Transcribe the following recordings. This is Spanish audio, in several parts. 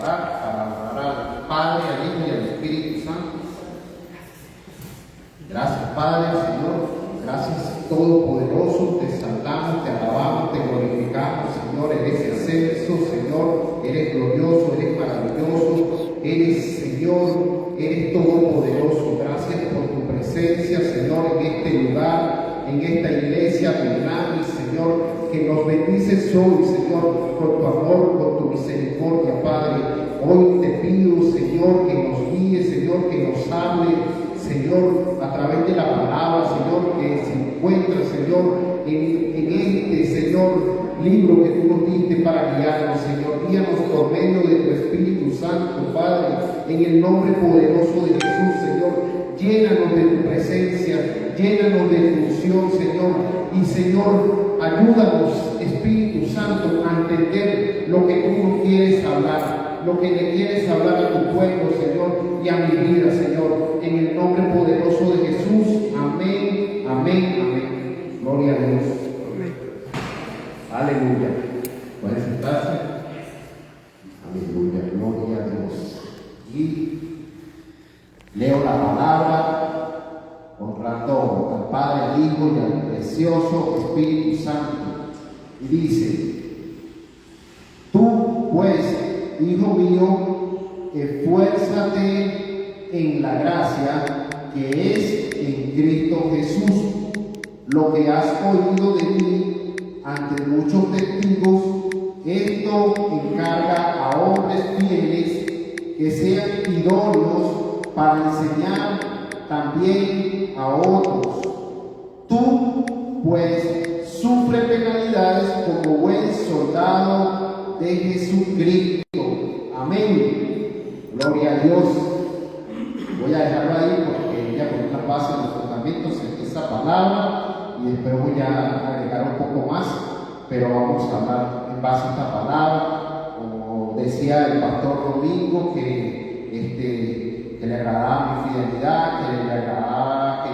orar para orar al Padre, al Hijo y al Espíritu Santo. Gracias, Padre, Señor. Gracias, Todopoderoso. Te exaltamos, te alabamos, te glorificamos, Señor. Eres excelso, Señor. Eres glorioso, eres maravilloso. Eres, Señor, eres todopoderoso. Gracias por tu presencia, Señor, en este lugar, en esta iglesia, mi Señor, que nos bendices hoy, Señor, con tu amor, con tu misericordia, Padre. Hoy te pido, Señor, que nos guíe, Señor, que nos hable, Señor, a través de la palabra, Señor, que se encuentra, Señor, en este, Señor, libro que tú nos diste para guiarnos, Señor. Guíanos por medio de tu Espíritu Santo, Padre, en el nombre poderoso de Jesús, Señor. Llénanos de tu presencia, llénanos de tu unción, Señor. Y, Señor, ayúdanos, Espíritu Santo, a entender lo que tú nos quieres hablar, lo que le quieres hablar a tu pueblo, Señor, y a mi vida, Señor. En el nombre poderoso de Jesús. Amén, amén, amén. Gloria a Dios. Amén. Aleluya. ¿Pueden sentarse? Aleluya, gloria a Dios. Y leo la palabra honrando al Padre, al Hijo y al precioso Espíritu Santo. Y dice: tú pues, hijo mío, esfuérzate en la gracia que es en Cristo Jesús. Lo que has oído de mí ante muchos testigos, esto encarga a hombres fieles que sean idóneos para enseñar también a otros. Tú, pues, sufre penalidades como buen soldado de Jesucristo. Amén. Gloria a Dios. Voy a dejarlo ahí porque ya por una base de los fundamentos en esta palabra y después voy a agregar un poco más, pero vamos a hablar en base a esta palabra. Como decía el pastor Domingo, que le agradaba mi fidelidad, que le agradaba que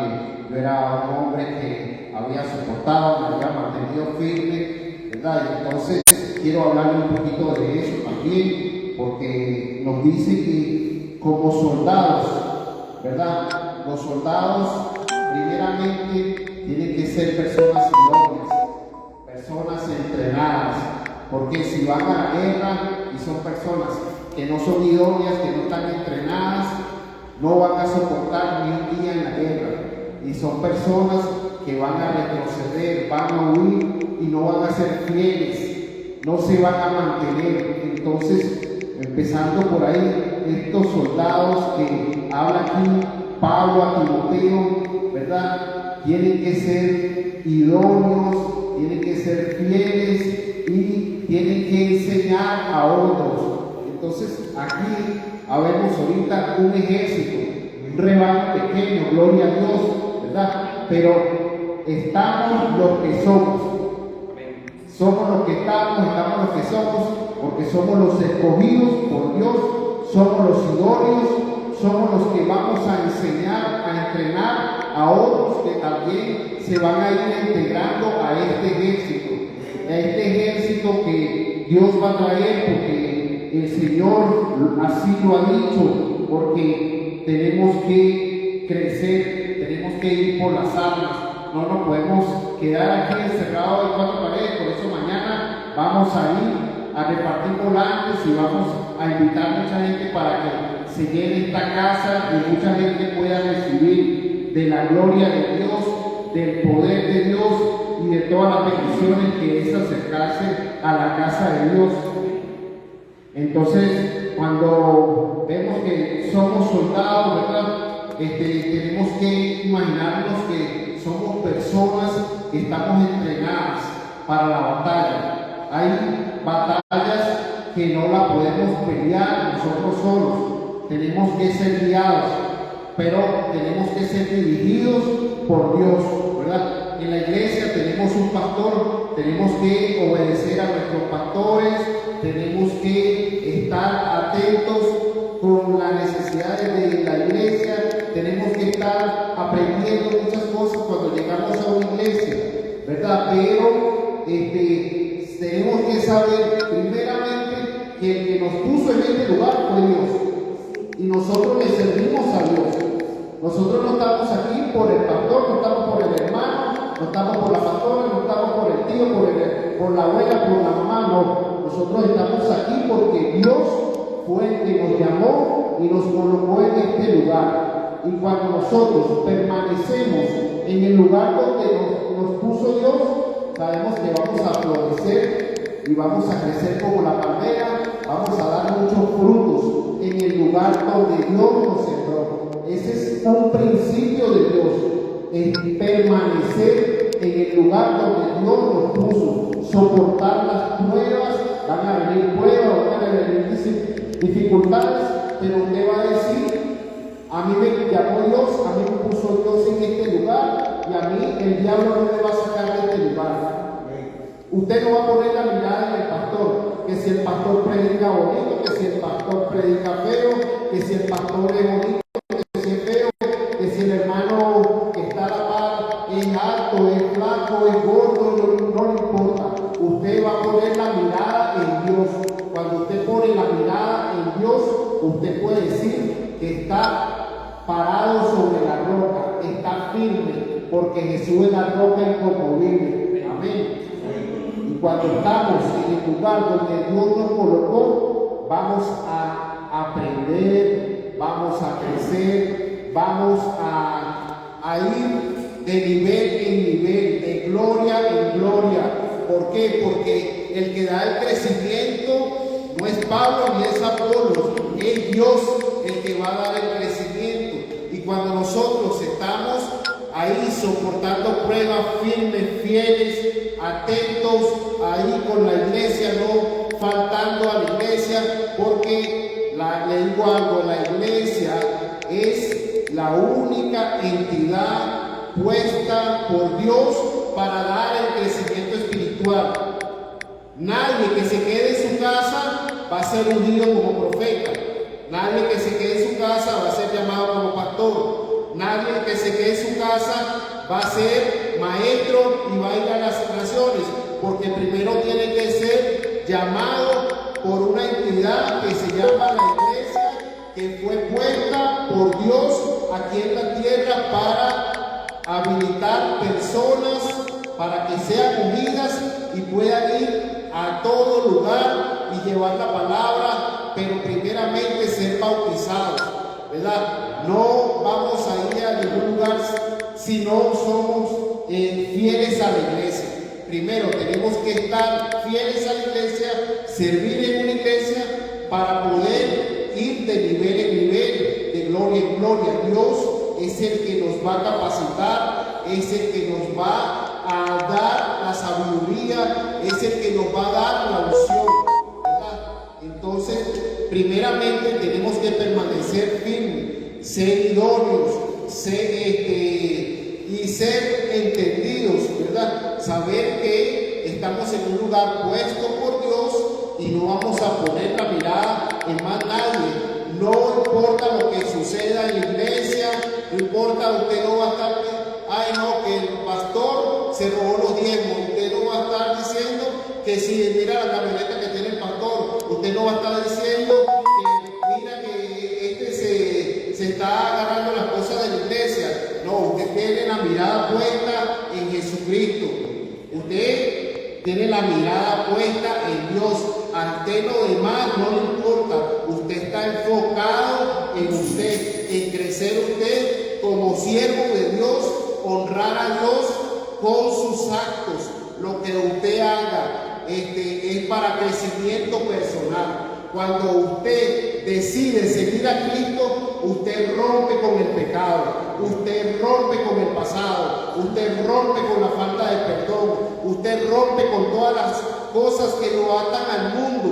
yo era un hombre que había soportado, me había mantenido firme, ¿verdad? Y entonces quiero hablarle un poquito de eso también, porque nos dice que como soldados, ¿verdad? Los soldados primeramente tienen que ser personas idóneas, personas entrenadas, porque si van a la guerra y son personas que no son idóneas, que no están entrenadas, no van a soportar ni un día en la guerra. Y son personas que van a retroceder, van a huir y no van a ser fieles, no se van a mantener. Entonces, empezando por ahí, estos soldados que habla aquí Pablo a Timoteo, ¿verdad? Tienen que ser idóneos, tienen que ser fieles y tienen que enseñar a otros. Entonces, aquí habemos ahorita un ejército, un rebaño pequeño, gloria a Dios, ¿verdad? Pero estamos los que somos. Somos los que estamos los que somos, porque somos los escogidos por Dios, somos los idóneos, somos los que vamos a enseñar, a entrenar a otros que también se van a ir integrando a este ejército que Dios va a traer, porque el Señor así lo ha dicho, porque tenemos que crecer, tenemos que ir por las almas, no nos podemos quedar aquí encerrados en cuatro paredes. Por eso mañana vamos a ir a repartir volantes y vamos a invitar a mucha gente para que se llene esta casa y mucha gente pueda recibir de la gloria de Dios, del poder de Dios y de todas las bendiciones que es acercarse a la casa de Dios. Entonces, cuando vemos que somos soldados, ¿verdad? Tenemos que imaginarnos que somos personas que estamos entrenadas para la batalla. Hay batallas que no la podemos pelear nosotros solos. Tenemos que ser guiados, pero tenemos que ser dirigidos por Dios, ¿verdad? En la iglesia tenemos un pastor, tenemos que obedecer a nuestros pastores, tenemos que estar atentos con las necesidades de la iglesia, tenemos que estar aprendiendo muchas cosas cuando llegamos a una iglesia, ¿verdad? Pero tenemos que saber primeramente que el que nos puso puso en este lugar fue Dios. Y nosotros le servimos a Dios. Nosotros no estamos aquí por el pastor, no estamos por el hermano, no estamos por la pastora, no estamos por el tío, por la abuela, por la mamá, no. Nosotros estamos aquí porque Dios fue el que nos llamó y nos colocó en este lugar. Y cuando nosotros permanecemos en el lugar donde nos puso Dios, sabemos que vamos a florecer y vamos a crecer como la palmera, vamos a dar muchos frutos en el lugar donde Dios nos sembró. Ese es un principio de Dios, es permanecer en el lugar donde Dios nos puso, soportar las pruebas. Van a venir pruebas, van a venir dificultades, pero usted va a decir: a mí me llamó Dios, a mí me puso Dios en este lugar, y a mí el diablo no me va a sacar de este lugar. Usted no va a poner la mirada en el pastor, que si el pastor predica bonito, que si el pastor predica feo, que si el pastor es bonito, que si es feo, que si el hermano que está a la par es alto, es flaco, es gordo, no le importa. Usted va a poner la mirada en Dios. Cuando usted pone la mirada en Dios, usted puede decir que está parado sobre la roca, está firme, porque Jesús es la roca inconmovible. Amén. Y cuando estamos en el lugar donde Dios nos colocó, vamos a aprender, vamos a crecer, vamos a ir de nivel en nivel, de gloria en gloria. ¿Por qué? Porque el que da el crecimiento no es Pablo ni es Apolos, es Dios el que va a dar el crecimiento. Y cuando nosotros estamos ahí soportando pruebas firmes, fieles, atentos, ahí con la iglesia, no faltando a la iglesia, porque le digo algo, la iglesia es la única entidad puesta por Dios para dar el crecimiento espiritual. Nadie que se quede en su casa va a ser ungido como profeta. Nadie que se quede en su casa va a ser llamado como pastor. Nadie que se quede en su casa va a ser maestro y va a ir a las naciones, porque primero tiene que ser llamado por una entidad que se llama la iglesia, que fue puesta por Dios aquí en la tierra para habilitar personas para que sean unidas y puedan ir a todo lugar y llevar la palabra, pero primeramente ser bautizados, ¿verdad? No vamos a ir a ningún lugar si no somos fieles a la iglesia. Primero tenemos que estar fieles a la iglesia, servir en una iglesia para poder ir de nivel en nivel, de gloria en gloria. Dios es el que nos va a capacitar, es el que nos va a dar la sabiduría, es el que nos va a dar la unción, ¿verdad? Entonces, primeramente tenemos que permanecer firmes, ser idóneos, y ser entendidos, ¿verdad? Saber que estamos en un lugar puesto por Dios y no vamos a poner la mirada en más nadie. No importa lo que suceda en la iglesia, no importa, usted no va a estar, ay no, que el pastor se robó los diezmos. Usted no va a estar diciendo que si mira la camioneta que tiene el pastor, usted no va a estar diciendo que mira que se está agarrando las cosas de la iglesia. No, usted tiene la mirada puesta en Jesucristo. Usted tiene la mirada puesta en Dios. A usted lo demás no le importa. Usted está enfocado en usted, en crecer usted como siervo de Dios, honrar a Dios con sus actos. Lo que usted haga es para crecimiento personal. Cuando usted decide seguir a Cristo, usted rompe con el pecado, usted rompe con el pasado, usted rompe con la falta de perdón, usted rompe con todas las cosas que lo atan al mundo.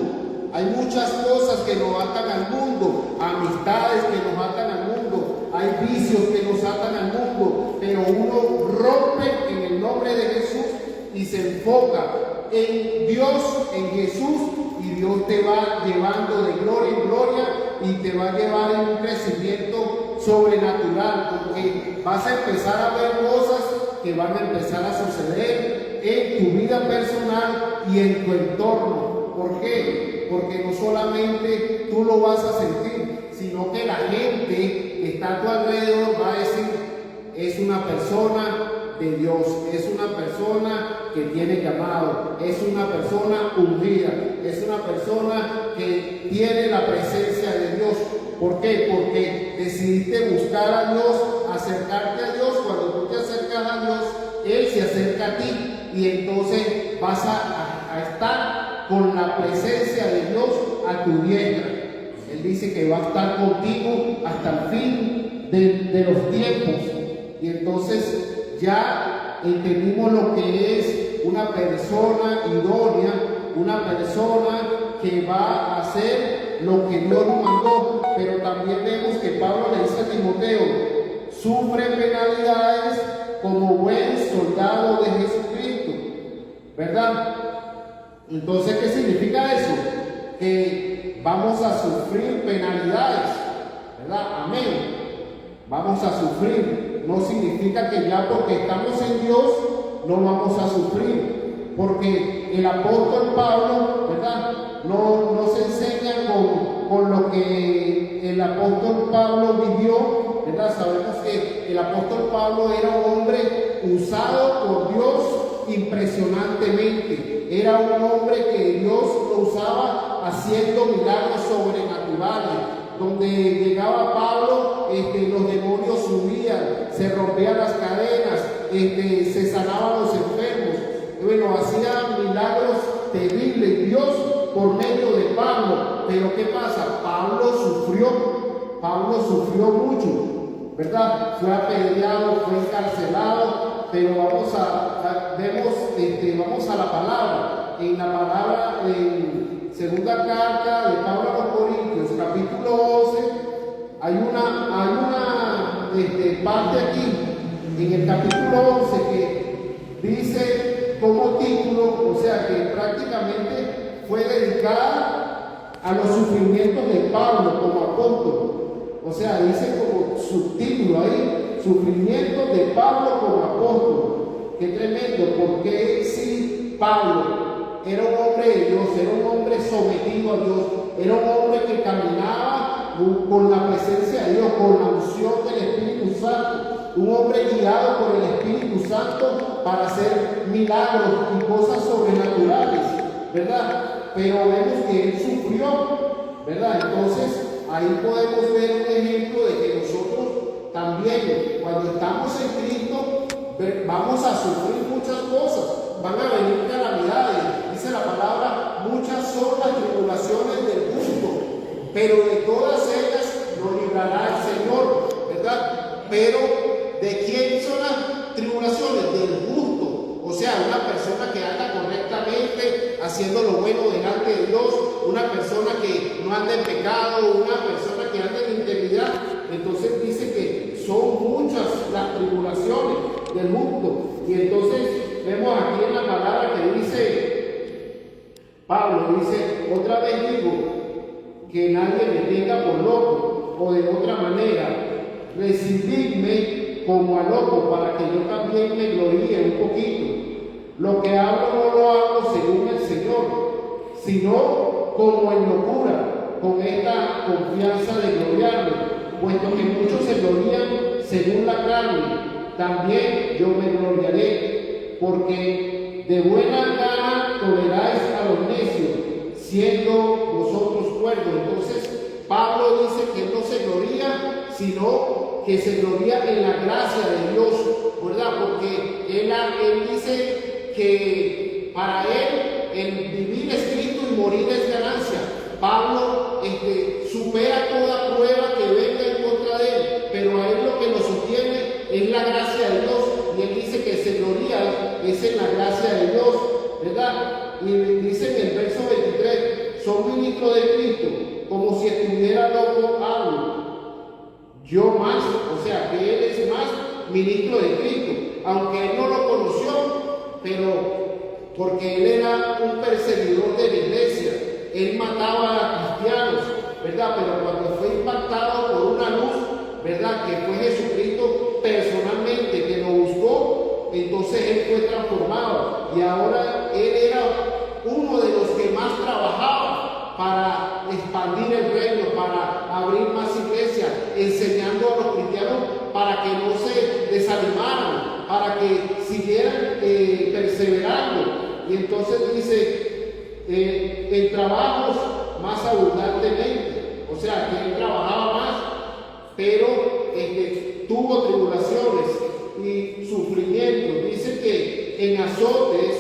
Hay muchas cosas que nos atan al mundo, amistades que nos atan al mundo, hay vicios que nos atan al mundo, pero uno rompe en el nombre de Jesús y se enfoca en Dios, en Jesús, y Dios te va llevando de gloria en gloria y te va a llevar en un crecimiento sobrenatural, porque vas a empezar a ver cosas que van a empezar a suceder en tu vida personal y en tu entorno. ¿Por qué? Porque no solamente tú lo vas a sentir, sino que la gente que está a tu alrededor va a decir, es una persona de Dios, es una persona que tiene llamado, es una persona ungida, es una persona que tiene la presencia de Dios. ¿Por qué? Porque decidiste buscar a Dios, acercarte a Dios. Cuando tú te acercas a Dios, Él se acerca a ti y entonces vas a estar con la presencia de Dios a tu diestra. Él dice que va a estar contigo hasta el fin de los tiempos. Y entonces ya entendimos lo que es una persona idónea, una persona que va a hacer lo que Dios nos mandó. Pero también vemos que Pablo le dice a Timoteo, sufre penalidades como buen soldado de Jesucristo, ¿verdad? Entonces, ¿qué significa eso? Que vamos a sufrir penalidades, ¿verdad? Amén. Vamos a sufrir. No significa que ya porque estamos en Dios no vamos a sufrir. Porque el apóstol Pablo, ¿verdad? No se enseña con lo que el apóstol Pablo vivió, ¿verdad? Sabemos que el apóstol Pablo era un hombre usado por Dios impresionantemente. Era un hombre que Dios lo usaba haciendo milagros sobrenaturales. Donde llegaba Pablo, los demonios subían, se rompían las cadenas, se sanaban los enfermos. Bueno, hacía milagros terribles Dios por medio de Pablo. Pero ¿qué pasa? Pablo sufrió mucho, ¿verdad? Fue apedreado, fue encarcelado, pero vamos a la palabra. En la palabra, en segunda carta de Pablo a los Corintios, capítulo 11, hay una parte aquí, en el capítulo 11, que dice como título, o sea que prácticamente fue dedicada a los sufrimientos de Pablo como apóstol. O sea, dice como subtítulo ahí, sufrimientos de Pablo como apóstol. Qué tremendo, porque si Pablo era un hombre de Dios, era un hombre sometido a Dios, era un hombre que caminaba con la presencia de Dios, con la unción del Espíritu Santo, un hombre guiado por el Espíritu Santo para hacer milagros y cosas sobrenaturales, ¿verdad? Pero vemos que él sufrió, ¿verdad? Entonces ahí podemos ver un ejemplo de que nosotros también, cuando estamos en Cristo, vamos a sufrir muchas cosas, van a venir calamidades. Dice la palabra, muchas son las tribulaciones del justo, pero de todas ellas nos librará el Señor, ¿verdad? Pero ¿de quién son las tribulaciones? Del justo, o sea, una persona que anda correctamente, haciendo lo bueno delante de Dios, una persona que no anda en pecado, una persona que anda en integridad. Entonces dice que son muchas las tribulaciones del justo. Y entonces vemos aquí en la palabra que dice Pablo, dice, otra vez digo, que nadie me tenga por loco, o de otra manera, recibidme como a loco, para que yo también me gloríe un poquito. Lo que hablo no lo hago según el Señor, sino como en locura, con esta confianza de gloriarme, puesto que muchos se glorían según la carne, también yo me gloriaré, porque de buena gana toleráis a los necios, siendo vosotros cuerdos. Entonces Pablo dice que él no se gloría, sino que se gloría en la gracia de Dios, ¿verdad? Porque él dice que para él el vivir es Cristo y morir es ganancia. Pablo supera toda prueba que venga en contra de él, pero a él lo que lo sostiene es la gracia de Dios, y él dice que se gloria es en la gracia de Dios, ¿verdad? Y dice en el verso 23, son ministros de Cristo, como si estuviera loco hablo. Yo más, o sea que él es más ministro de Cristo, aunque él no lo conoció, pero porque él era un perseguidor de la iglesia, él mataba a cristianos, ¿verdad? Pero cuando fue impactado por una luz, ¿verdad? Que fue Jesucristo personalmente, que lo buscó, entonces él fue transformado, y ahora él era uno de los que más trabajaba para expandir el reino, para abrir más iglesias, enseñando a los cristianos para que no se desanimaran, para que siguieran perseverando. Y entonces dice, en trabajos más abundantemente, o sea, que él trabajaba más, pero tuvo tribulaciones y sufrimientos. Dice que en azotes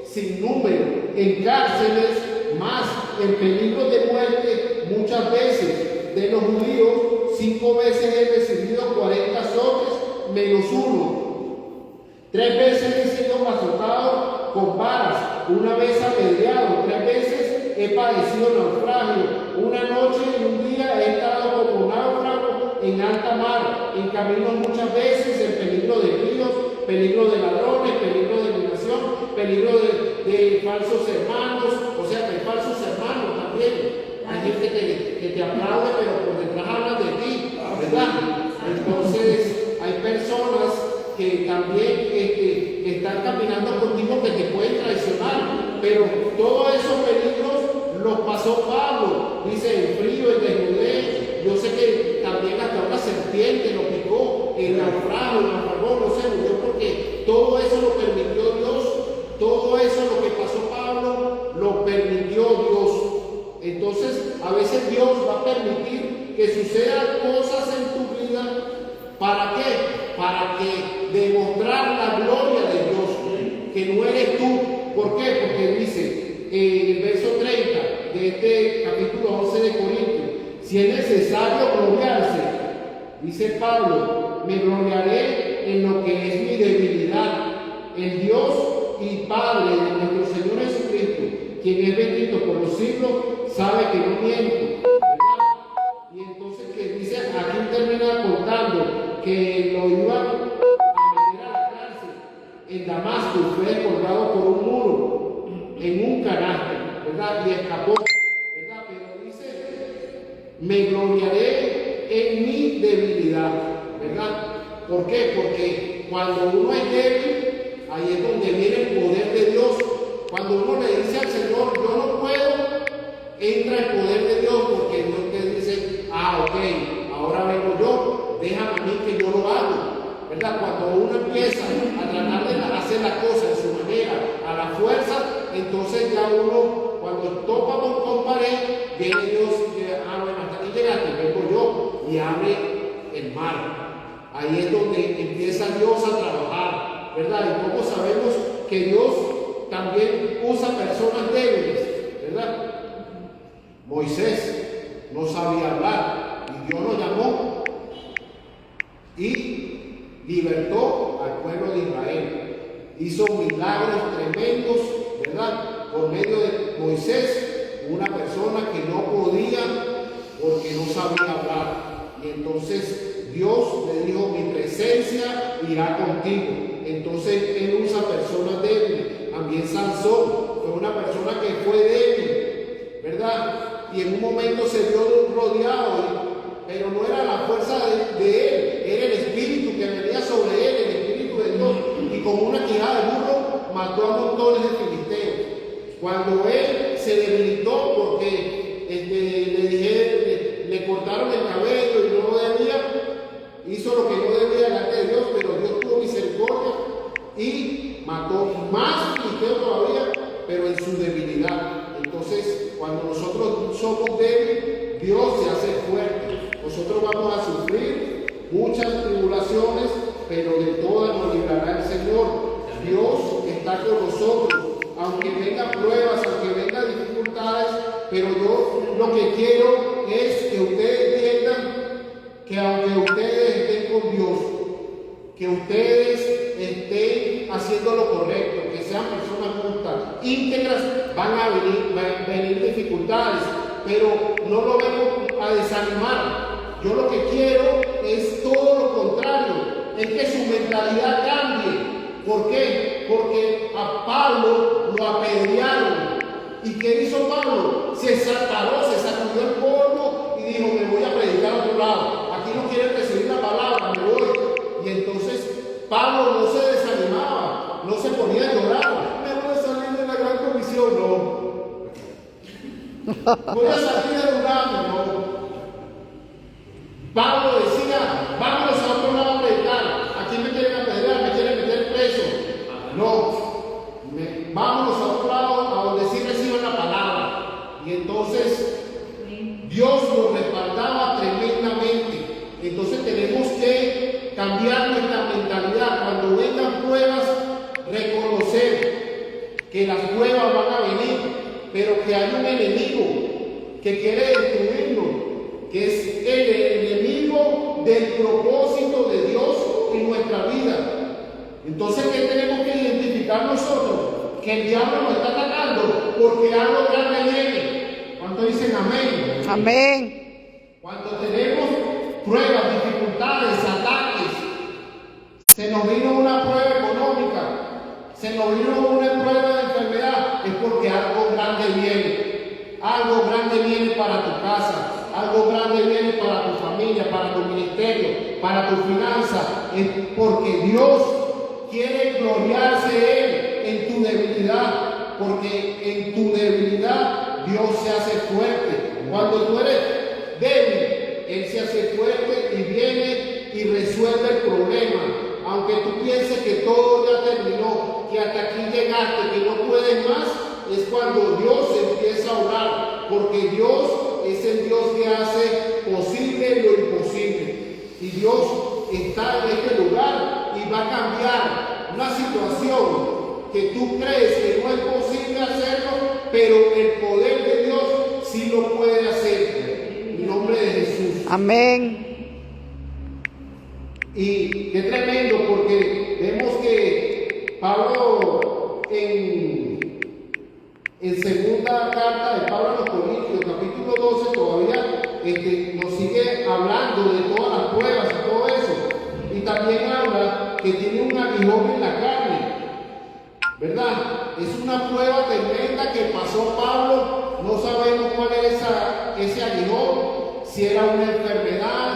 sin número, en cárceles más, en peligro de muerte muchas veces. De los judíos 5 veces he recibido 40 azotes menos 1. 3 veces he sido azotado con varas, 1 vez apedreado, 3 veces he padecido naufragio, 1 noche y 1 día he estado como náufrago en alta mar, en camino muchas veces, en peligro de ríos, peligro de ladrones, peligro de migración, peligro de falsos hermanos, o sea que hay falsos hermanos también. Hay gente que te aplaude, pero por detrás hablan de ti, ¿verdad? Entonces, hay personas que también están caminando contigo que te pueden traicionar, pero todos esos peligros los pasó Pablo. Dice, el frío, el desnudez. Yo sé que también hasta una serpiente lo picó, el naufragio, no sé, murió porque todo eso lo permitió Dios. Todo eso lo que pasó Pablo lo permitió Dios. Entonces, a veces Dios va a permitir que sucedan cosas en tu vida. ¿Para qué? Para que demostrar la gloria de Dios, que no eres tú. ¿Por qué? Porque dice en el verso 30 de este capítulo 11 de Corintios, si es necesario gloriarse, dice Pablo, me gloriaré en lo que es mi debilidad. El Dios y Padre de nuestro Señor Jesucristo, quien es bendito por los siglos, sabe que no miento, ¿verdad? Y entonces que dice, aquí termina contando que lo iban a meter a la cárcel en Damasco y fue colgado por un muro en un canasto, ¿verdad? Y escapó, ¿verdad? Pero dice, me gloriaré en mi debilidad, ¿verdad? ¿Por qué? Porque cuando uno es débil, ahí es donde viene el poder de Dios. Cuando uno le dice al Señor, yo no puedo, entra el poder de Dios, porque Dios te dice, ok, ahora vengo yo, déjame a mí que yo lo hago, ¿verdad? Cuando uno empieza a tratar de hacer las cosas de su manera, a la fuerza, entonces ya uno, cuando topa con pared, viene Dios y dice, bueno, hasta aquí llegaste, vengo yo, y abre el mar. Ahí es donde empieza Dios a trabajar, ¿verdad? Y como sabemos que Dios también usa personas débiles, ¿verdad? Moisés no sabía hablar y Dios lo llamó y libertó al pueblo de Israel. Hizo milagros tremendos, ¿verdad? Por medio de Moisés, una persona que no podía porque no sabía hablar. Y entonces Dios le dijo, mi presencia irá contigo. Entonces él usa personas débiles. También Sansón fue una persona que fue débil, ¿verdad? Y en un momento se vio rodeado, pero no era la fuerza de él, era el espíritu que venía sobre él, el espíritu de Dios. Y como una quijada de burro mató a montones de filisteos. Cuando él se debilitó porque le cortaron el cabello y no debía, hizo lo que no debía delante de Dios, pero Dios tuvo misericordia y mató más filisteos todavía, pero en su debilidad. Entonces, cuando nosotros somos débiles, Dios se hace fuerte. Nosotros vamos a sufrir muchas tribulaciones, pero de todas nos librará el Señor. Dios está con nosotros, aunque vengan pruebas, aunque vengan dificultades, pero yo lo que quiero es que ustedes entiendan que aunque ustedes estén con Dios, que ustedes estén haciendo lo correcto, que sean personas justas, íntegras, van a venir dificultades, pero no lo vengo a desanimar. Yo lo que quiero es todo lo contrario, es que su mentalidad cambie. ¿Por qué? Porque a Pablo lo apedrearon. ¿Y qué hizo Pablo? Se paró, se sacudió el polvo y dijo, me voy a predicar a otro lado. Aquí no quieren recibir la palabra, me voy. Y entonces Pablo no se desanimaba, no se ponía a llorar. Me voy a salir de la gran comisión, no. Voy a salir de Durán, no. Pablo decía, vámonos a otro lado a predicar. Aquí me quieren apedrear, me quieren meter preso. No, vámonos a otro lado a donde sí reciban la palabra. Y entonces Dios nos respaldaba tremendamente. Entonces tenemos que cambiar nuestra mentalidad. Cuando vengan pruebas, reconocer que las pruebas van a venir, pero que hay un enemigo que quiere destruirnos, que es el enemigo del propósito de Dios en nuestra vida. Entonces, ¿qué tenemos que identificar nosotros? Que el diablo nos está atacando porque algo grande viene. ¿Cuántos dicen amén? Amén. Cuando tenemos pruebas, dificultades, ataques, se nos vino una prueba económica, se nos vino una prueba de enfermedad, es porque algo grande viene. Algo grande viene para tu casa, algo grande viene para tu familia, para tu ministerio, para tu finanza. Es porque Dios quiere gloriarse Él en tu debilidad, porque en tu debilidad Dios se hace fuerte. Cuando tú eres débil, Él se hace fuerte y viene y resuelve el problema. Aunque tú pienses que todo ya terminó, que hasta aquí llegaste, que no puedes más, es cuando Dios empieza a orar, porque Dios es el Dios que hace posible lo imposible. Y Dios está en este lugar y va a cambiar una situación que tú crees que no es posible hacerlo, pero el poder de Dios sí lo puede hacer. En nombre de Jesús. Amén. Y qué tremendo, porque vemos que Pablo en segunda carta de Pablo a los Corintios, capítulo 12, todavía nos sigue hablando de todas las pruebas y todo eso. Y también habla que tiene un aguijón en la carne, ¿verdad? Es una prueba tremenda que pasó Pablo. No sabemos cuál es ese aguijón, si era una enfermedad,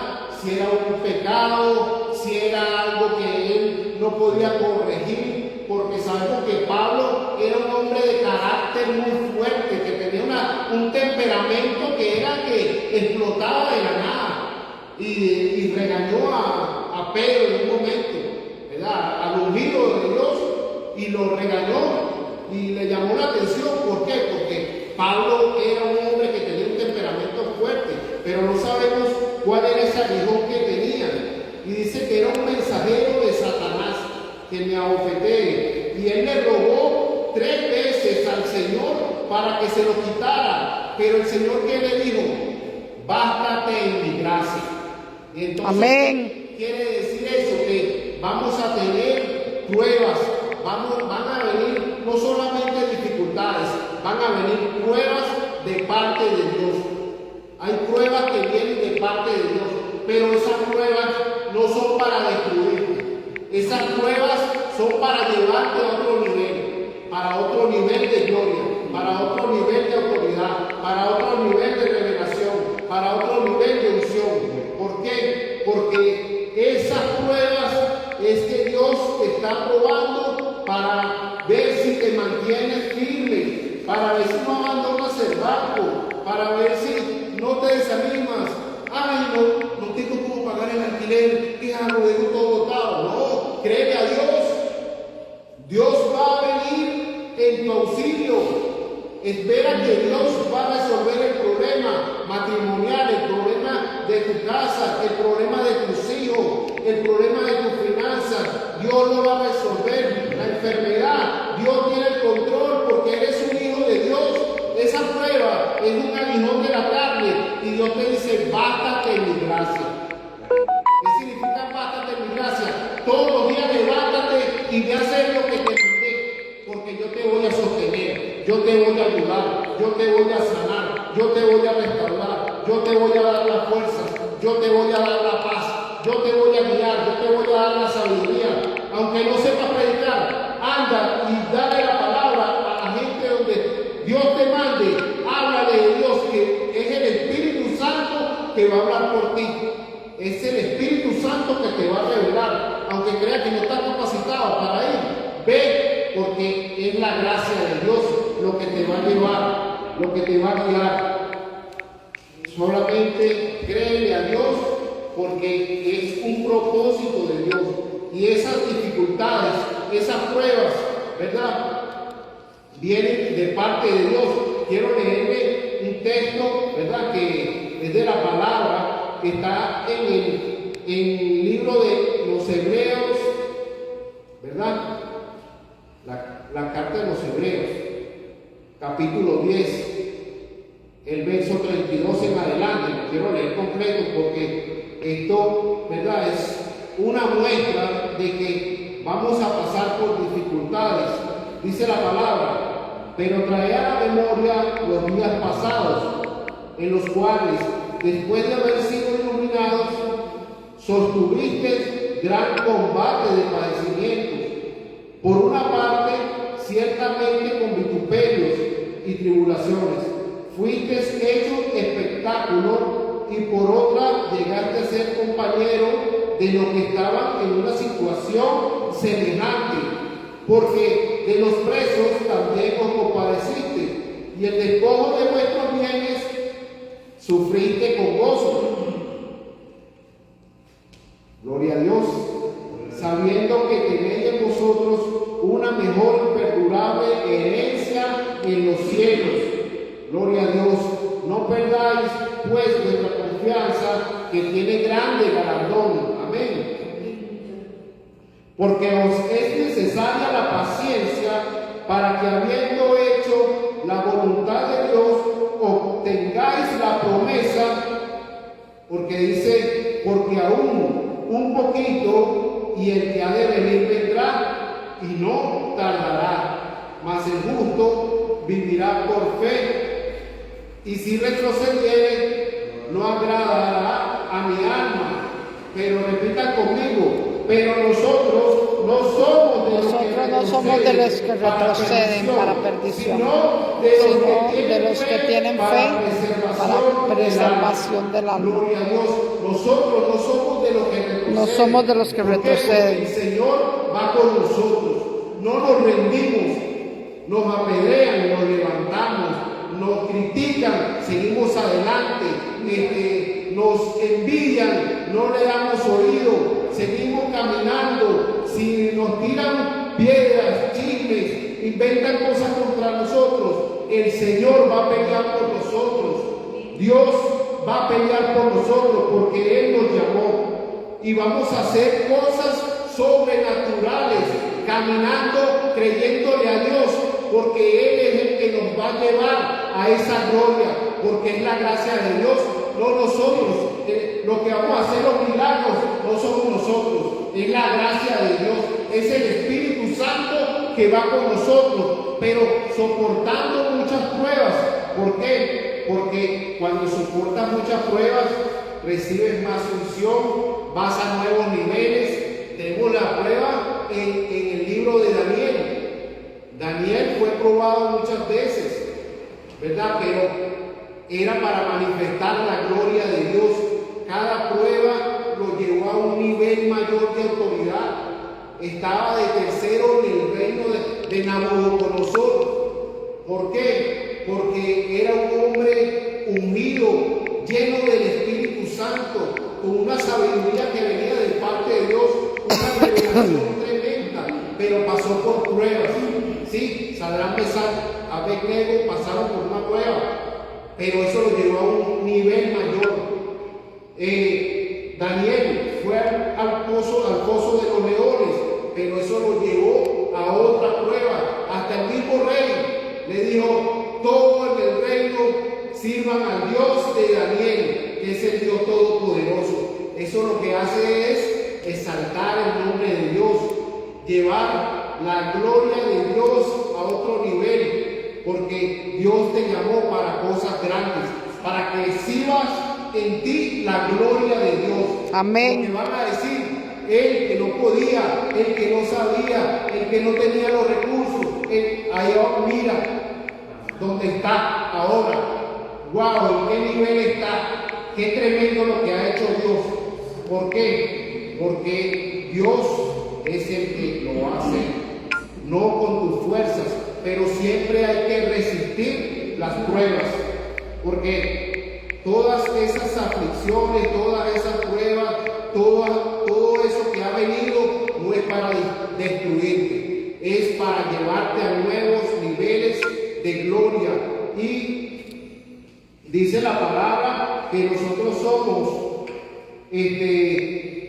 si era un pecado, si era algo que él no podía corregir, porque sabemos que Pablo era un hombre de carácter muy fuerte, que tenía un temperamento que era que explotaba de la nada, y regañó a Pedro en un momento, ¿verdad? Al ungido de Dios, y lo regañó y le llamó la atención. ¿Por qué? Porque Pablo era un hombre que tenía un temperamento fuerte, pero no sabemos cuál era ese aguijón que tenía. Y dice que era un mensajero de Satanás que me abofetee. Y él le rogó 3 veces al Señor para que se lo quitara. Pero el Señor, ¿qué le dijo? Bástate en mi gracia. Y entonces, amén. Quiere decir eso, que vamos a tener pruebas, van a venir no solamente dificultades, van a venir pruebas de parte de Dios. Hay pruebas que vienen de parte de Dios, pero esas pruebas no son para destruirte. Esas pruebas son para llevarte a otro nivel, para otro nivel de gloria, para otro nivel de autoridad, para otro nivel de revelación, para otro nivel de unción. ¿Por qué? Porque esas pruebas es que Dios te está probando para ver si te mantienes firme, para ver si no abandonas el barco, para ver si no te desanimas. Ay, no tengo cómo pagar el alquiler, ¿qué hago? Dejo todo botado. No, créeme a Dios. Dios va a venir en tu auxilio. Espera que Dios va a resolver el problema matrimonial, el problema de tu casa, el problema de tus hijos, el problema de tus finanzas. Dios lo va a resolver. La enfermedad, Dios tiene el control porque eres un hijo de Dios. Esa prueba es un aguijón de la carne y Dios te dice, bástate en mi gracia. ¿Qué significa bástate en mi gracia? Todos los días levántate y ve a hacer lo que te mandé, porque yo te voy a sostener, yo te voy a ayudar, yo te voy a sanar, yo te voy a restaurar, yo te voy a dar la fuerza, yo te voy a dar la paz, yo te voy a guiar, yo te voy a dar la sabiduría. Aunque no sepas predicar, anda y dale la palabra a la gente donde Dios te mande. Háblale de Dios, que es el Espíritu Santo que va a hablar por ti. Es el Espíritu Santo que te va a revelar. Aunque creas que no estás capacitado para ir, ve, porque es la gracia de Dios lo que te va a llevar, lo que te va a guiar. Solamente créele a Dios porque es un propósito de Dios. Y esas dificultades, esas pruebas, ¿verdad?, vienen de parte de Dios. Quiero leerle un texto, ¿verdad?, que es de la palabra, que está en el libro de los Hebreos, ¿verdad? La carta de los Hebreos, capítulo 10, el verso 32 en adelante. Lo quiero leer completo porque esto, ¿verdad?, es una muestra de que vamos a pasar por dificultades. Dice la palabra: pero trae a la memoria los días pasados, en los cuales, después de haber sido iluminados, sostuviste gran combate de padecimientos. Por una parte, ciertamente con vituperios y tribulaciones, fuiste hecho espectáculo, y por otra llegaste a ser compañero de los que estaban en una situación semejante, porque de los presos también os compadeciste, y el despojo de vuestros bienes sufriste con gozo. Gloria a Dios, sabiendo que tenéis en vosotros una mejor y perdurable herencia en los cielos. Gloria a Dios. No perdáis pues vuestra confianza, que tiene grande galardón. Amén. Porque os es necesaria la paciencia, para que, habiendo hecho la voluntad de Dios, obtengáis la promesa. Porque dice: porque aún un poquito, y el que ha de venir vendrá, y no tardará. Mas el justo vivirá por fe. Y si retrocediere, no agradará a mi alma. Pero repitan conmigo: pero nosotros no somos de los que retroceden para perdición, sino de los que tienen fe para preservación del alma. Gloria a Dios. Nosotros no somos de los que retroceden. No somos de los que retroceden. El Señor va con nosotros. No nos rendimos. Nos apedrean, nos levantamos, nos critican, seguimos adelante, nos envidian, no le damos oído, seguimos caminando. Si nos tiran piedras, chismes, inventan cosas contra nosotros, el Señor va a pelear por nosotros. Dios va a pelear por nosotros porque Él nos llamó, y vamos a hacer cosas sobrenaturales, caminando, creyéndole a Dios, porque Él es el que nos va a llevar a esa gloria, porque es la gracia de Dios, no nosotros. Lo que vamos a hacer, los milagros, no somos nosotros, es la gracia de Dios, es el Espíritu Santo que va con nosotros, pero soportando muchas pruebas. ¿Por qué? Porque cuando soportas muchas pruebas, recibes más unción, vas a nuevos niveles. Tenemos la prueba en el libro de Daniel. Daniel fue probado muchas veces, ¿verdad? Pero era para manifestar la gloria de Dios. Cada prueba lo llevó a un nivel mayor de autoridad. Estaba de tercero en el reino de Nabucodonosor. ¿Por qué? Porque era un hombre ungido, lleno del Espíritu Santo, con una sabiduría que venía de parte de Dios, una revelación tremenda, pero pasó por pruebas. Sí, Sadrach, Mesach, Abednego pasaron por una prueba, pero eso lo llevó a un nivel mayor. Daniel fue al pozo de los leones, pero eso lo llevó a otra prueba. Hasta el mismo rey le dijo: todo en el reino sirvan al Dios de Daniel, que es el Dios todopoderoso. Eso lo que hace es exaltar el nombre de Dios, llevar la gloria de Dios a otro nivel, porque Dios te llamó para cosas grandes, para que exhibas en ti la gloria de Dios. Amén. Porque van a decir: el que no podía, el que no sabía, el que no tenía los recursos, ahí mira dónde está ahora. Wow, ¿en qué nivel está? Qué tremendo lo que ha hecho Dios. ¿Por qué? Porque Dios es el que lo hace, no con tus fuerzas, pero siempre hay que resistir las pruebas, porque todas esas aflicciones, todas esas pruebas, todo eso que ha venido no es para destruirte, es para llevarte a nuevos niveles de gloria. Y dice la palabra que nosotros somos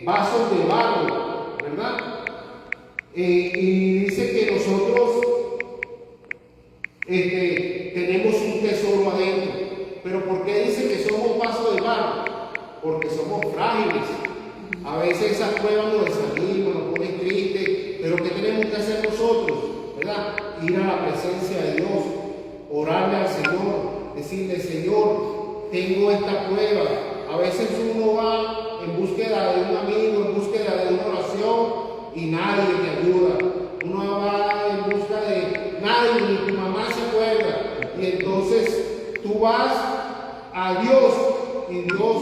vasos de barro, ¿verdad? Y dice que nosotros tenemos un tesoro adentro. Pero ¿por qué dice que somos vasos de barro? Porque somos frágiles. A veces esas pruebas nos desaniman, nos ponen tristes, pero ¿qué tenemos que hacer nosotros? ¿Verdad? Ir a la presencia de Dios, orarle al Señor, decirle: Señor, tengo esta prueba. A veces uno va en búsqueda de un amigo, en búsqueda de una oración, y nadie te ayuda. Uno va en busca de nadie, ni tu mamá se acuerda. Y entonces tú vas a Dios y Dios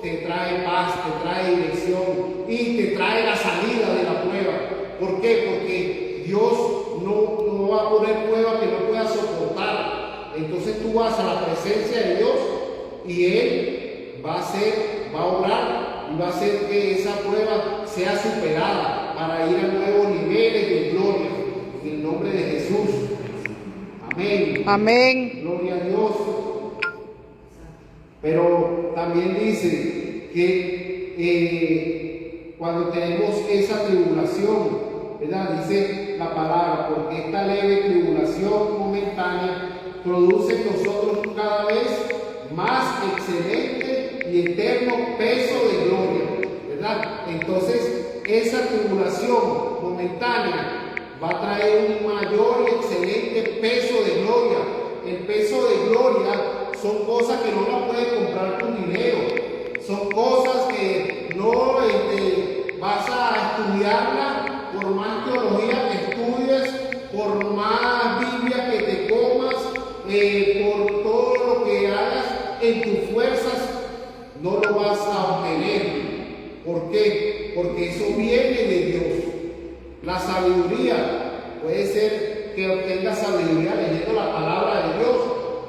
te trae paz, te trae dirección y te trae la salida de la prueba. ¿Por qué? Porque Dios no va a poner prueba que no pueda soportar. Entonces tú vas a la presencia de Dios y Él va a obrar y va a hacer que esa prueba sea superada para ir a nuevos niveles de gloria. En el nombre de Jesús. Amén. Amén. Gloria a Dios. Pero también dice que cuando tenemos esa tribulación, ¿verdad? Dice la palabra: porque esta leve tribulación momentánea produce en nosotros cada vez más excelente y eterno peso de gloria, ¿verdad? Entonces, esa tribulación momentánea va a traer un mayor y excelente peso de gloria. El peso de gloria son cosas que no las puedes comprar con dinero. Son cosas que no vas a estudiarla, por más teología que estudies, por más Biblia que te comas, por todo lo que hagas en tus fuerzas, no lo vas a obtener. ¿Por qué? Porque eso viene de Dios. La sabiduría puede ser que obtengas sabiduría leyendo la palabra de Dios,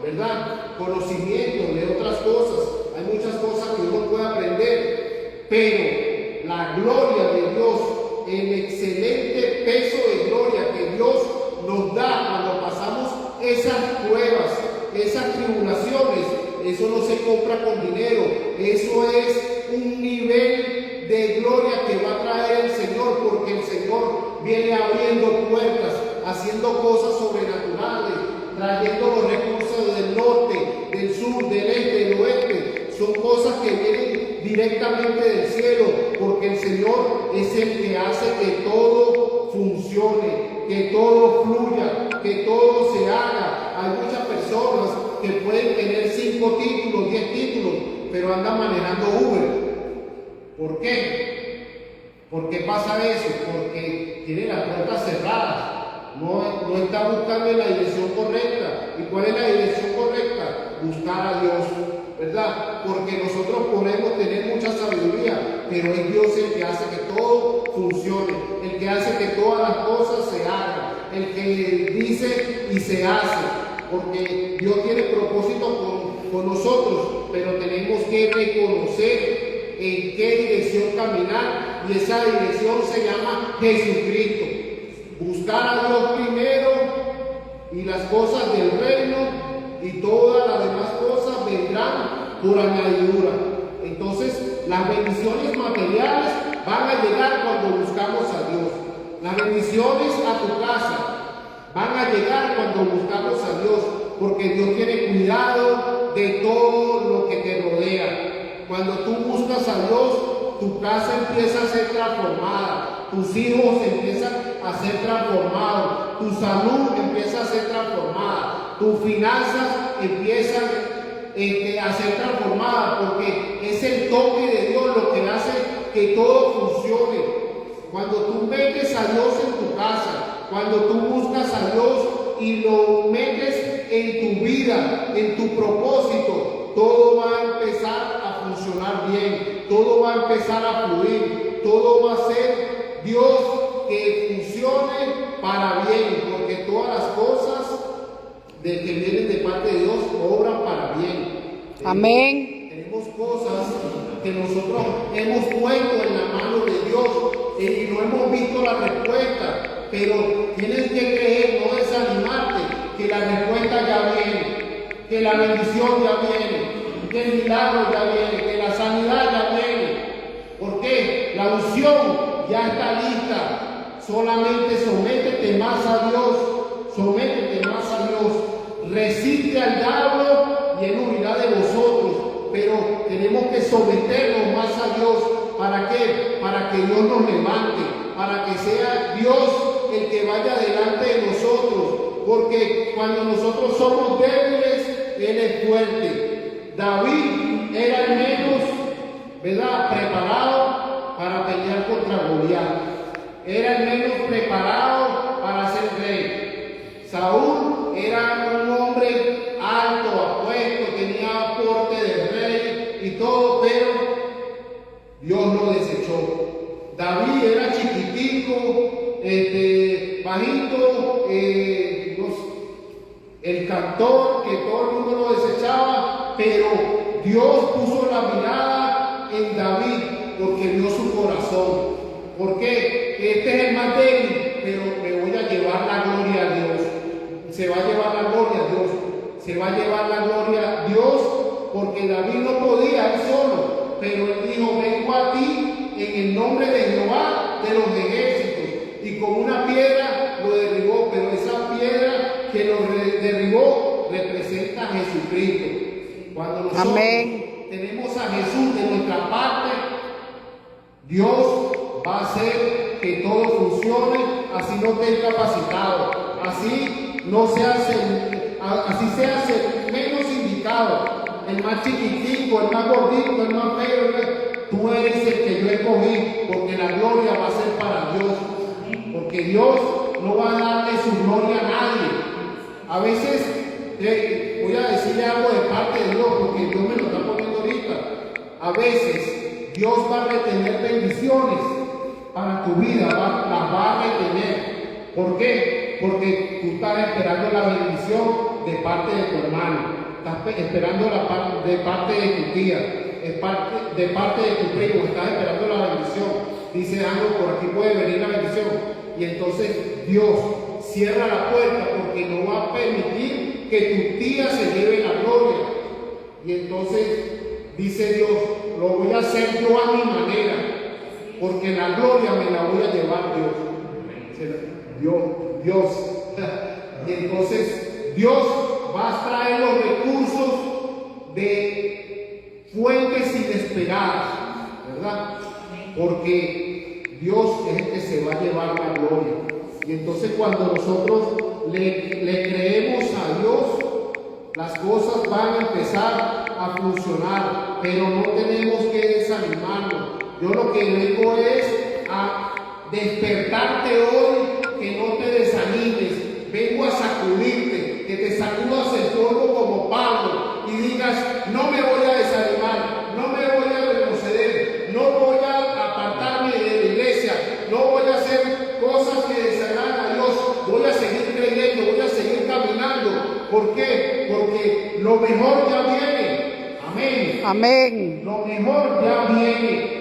¿verdad? Conocimiento de otras cosas. Hay muchas cosas que uno puede aprender, pero la gloria de Dios, el excelente peso de gloria que Dios nos da cuando pasamos esas pruebas, esas tribulaciones, eso no se compra con dinero. Eso es un nivel de gloria que va a traer el Señor, porque el Señor viene abriendo puertas, haciendo cosas sobrenaturales, trayendo los recursos del norte, del sur, del este, del oeste. Son cosas que vienen directamente del cielo, porque el Señor es el que hace que todo funcione, que todo fluya, que todo se haga. Hay muchas personas que pueden tener 5 títulos, 10 títulos, pero andan manejando Uber. ¿Por qué? ¿Por qué pasa eso? Porque tiene las puertas cerradas. No está buscando en la dirección correcta. ¿Y cuál es la dirección correcta? Buscar a Dios, ¿verdad? Porque nosotros podemos tener mucha sabiduría, pero es Dios el que hace que todo funcione, el que hace que todas las cosas se hagan, el que dice y se hace, porque Dios tiene propósito con nosotros, pero tenemos que reconocer en qué dirección caminar, y esa dirección se llama Jesucristo. Buscar a Dios primero y las cosas del reino, y todas las demás cosas vendrán por añadidura. Entonces, las bendiciones materiales van a llegar cuando buscamos a Dios. Las bendiciones a tu casa van a llegar cuando buscamos a Dios, porque Dios tiene cuidado de todo lo que te rodea. Cuando tú buscas a Dios, tu casa empieza a ser transformada, tus hijos empiezan a ser transformados, tu salud empieza a ser transformada, tus finanzas empiezan a ser transformadas, porque es el toque de Dios lo que hace que todo funcione. Cuando tú metes a Dios en tu casa, cuando tú buscas a Dios y lo metes en tu vida, en tu propósito, todo va a empezar a funcionar bien, todo va a empezar a fluir, todo va a ser Dios que funcione para bien, porque todas las cosas que vienen de parte de Dios obran para bien. Amén. cosas que nosotros hemos puesto en la mano de Dios y no hemos visto la respuesta, pero tienes que creer, no desanimarte, que la respuesta ya viene, que la bendición ya viene, que el milagro ya viene, que la sanidad ya viene. ¿Por qué? La unción ya está lista. Solamente sométete más a Dios, sométete más a Dios. Resiste al diablo y él huirá de vosotros. Pero tenemos que someternos más a Dios. ¿Para qué? Para que Dios nos levante, para que sea Dios el que vaya delante de nosotros. Porque cuando nosotros somos débiles, Él es fuerte. David era el menos, ¿verdad?, preparado para pelear contra Goliat. Era el menos preparado para ser rey. Saúl era un hombre alto, apuesto, tenía porte de rey y todo, pero Dios lo desechó. David era chiquitico, bajito, el cantor, que todo el mundo lo desechaba, pero Dios puso la mirada en David porque vio su corazón. ¿Por qué? Este es el más débil, pero me voy a llevar la gloria a Dios. Se va a llevar la gloria a Dios. Se va a llevar la gloria a Dios, porque David no podía él solo, pero él dijo: vengo a ti en el nombre de Jehová de los ejércitos. Y con una piedra lo derribó, pero esa piedra que lo derribó representa a Jesucristo. Cuando nosotros tenemos a Jesús de nuestra parte, Dios va a hacer que todo funcione, así no esté incapacitado, así seas el menos indicado, el más chiquitico, el más gordito, el más feo. Tú eres el que yo escogí, porque la gloria va a ser para Dios, porque Dios no va a darle su gloria a nadie. A veces voy a decirle algo de parte de Dios, porque Dios me lo está poniendo ahorita. A veces Dios va a retener bendiciones para tu vida, las va a retener. ¿Por qué? Porque tú estás esperando la bendición de parte de tu hermano, estás esperando de parte de tu tía, de parte de tu primo, estás esperando la bendición. Dice algo: por aquí puede venir la bendición. Y entonces Dios cierra la puerta porque no va a permitir que tu tía se lleve la gloria. Y entonces dice Dios: lo voy a hacer yo a mi manera, porque la gloria me la voy a llevar Dios. Y entonces Dios va a traer los recursos de fuentes inesperadas, ¿verdad? Porque Dios es el que se va a llevar la gloria. Y entonces cuando nosotros le creemos a Dios, las cosas van a empezar a funcionar, pero no tenemos que desanimarnos. Yo lo que vengo es a despertarte hoy, que no te desanimes. Vengo a sacudirte, que te sacudas el polvo como Pablo y digas: no me voy a desanimar, no me voy a retroceder, no voy a apartarme de la iglesia, no voy a hacer cosas que desagradan a Dios, voy a seguir creyendo, voy a seguir caminando. ¿Por qué? Porque lo mejor ya viene. Amén. Amén. Lo mejor ya viene.